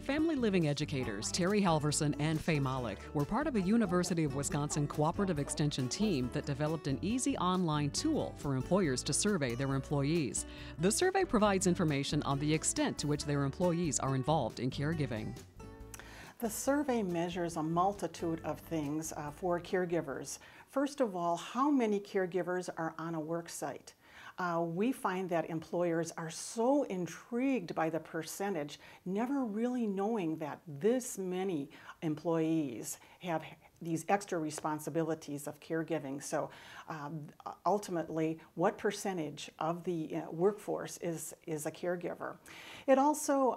Family living educators Teri Halvorsen and Faye Malek were part of a University of Wisconsin cooperative extension team that developed an easy online tool for employers to survey their employees. The survey provides information on the extent to which their employees are involved in caregiving. The survey measures a multitude of things for caregivers. First of all, how many caregivers are on a work site? We find that employers are so intrigued by the percentage, never really knowing that this many employees have these extra responsibilities of caregiving. So ultimately, what percentage of the workforce is a caregiver? It also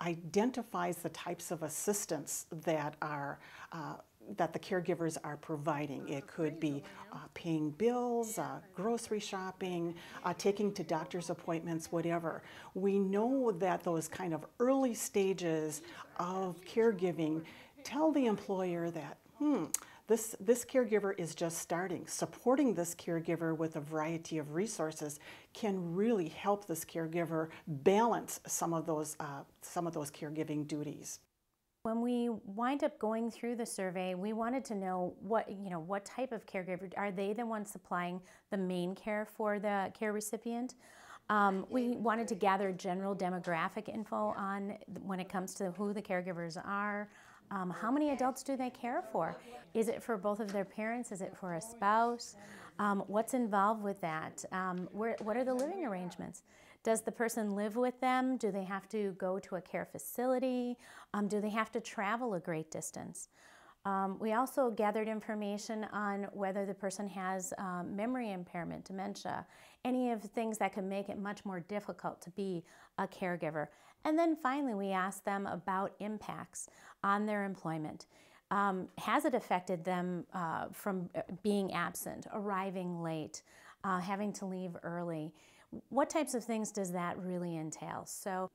identifies the types of assistance that are that the caregivers are providing. It could be paying bills, grocery shopping, taking to doctor's appointments, whatever. We know that those kind of early stages of caregiving tell the employer that, this caregiver is just starting. Supporting this caregiver with a variety of resources can really help this caregiver balance some of those caregiving duties. When we wind up going through the survey, we wanted to know what type of caregiver. Are they the ones supplying the main care for the care recipient? We wanted to gather general demographic info on when it comes to who the caregivers are. How many adults do they care for? Is it for both of their parents? Is it for a spouse? What's involved with that? What are the living arrangements? Does the person live with them? Do they have to go to a care facility? Do they have to travel a great distance? We also gathered information on whether the person has memory impairment, dementia, any of the things that could make it much more difficult to be a caregiver. And then finally, we asked them about impacts on their employment. Has it affected them from being absent, arriving late, having to leave early? What types of things does that really entail? So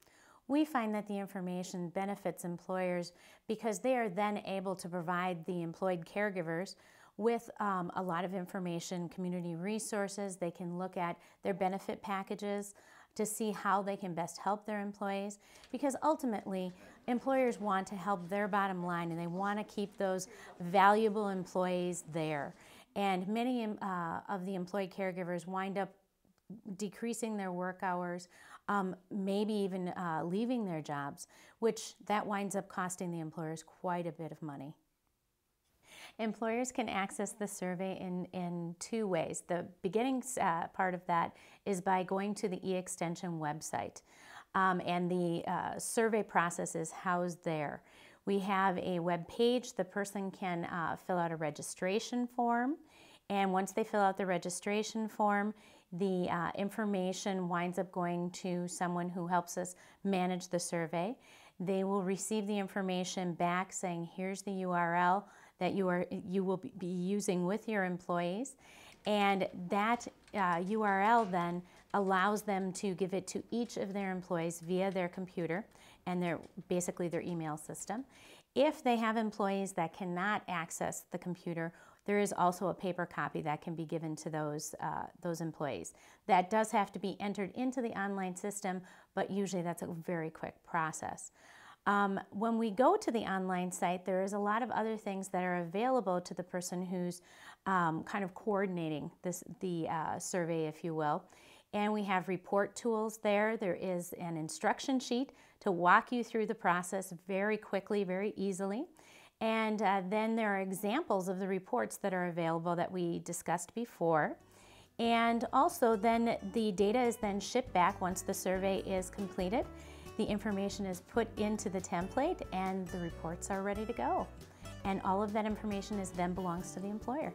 we find that the information benefits employers because they are then able to provide the employed caregivers with a lot of information, community resources. They can look at their benefit packages to see how they can best help their employees, because ultimately employers want to help their bottom line and they want to keep those valuable employees there. And many of the employed caregivers wind up decreasing their work hours, maybe even leaving their jobs, which that winds up costing the employers quite a bit of money. Employers can access the survey in two ways. The beginning part of that is by going to the e-extension website, and the survey process is housed there. We have a web page. The person can fill out a registration form, and once they fill out the registration form, the information winds up going to someone who helps us manage the survey. They will receive the information back saying, here's the URL that you will be using with your employees, and that URL then allows them to give it to each of their employees via their computer and basically their email system. If they have employees that cannot access the computer, there is also a paper copy that can be given to those employees. That does have to be entered into the online system, but usually that's a very quick process. When we go to the online site, there is a lot of other things that are available to the person who's kind of coordinating the survey, if you will. And we have report tools there. There is an instruction sheet to walk you through the process very quickly, very easily. And then there are examples of the reports that are available that we discussed before. And also then the data is then shipped back once the survey is completed. The information is put into the template and the reports are ready to go. And all of that information then belongs to the employer.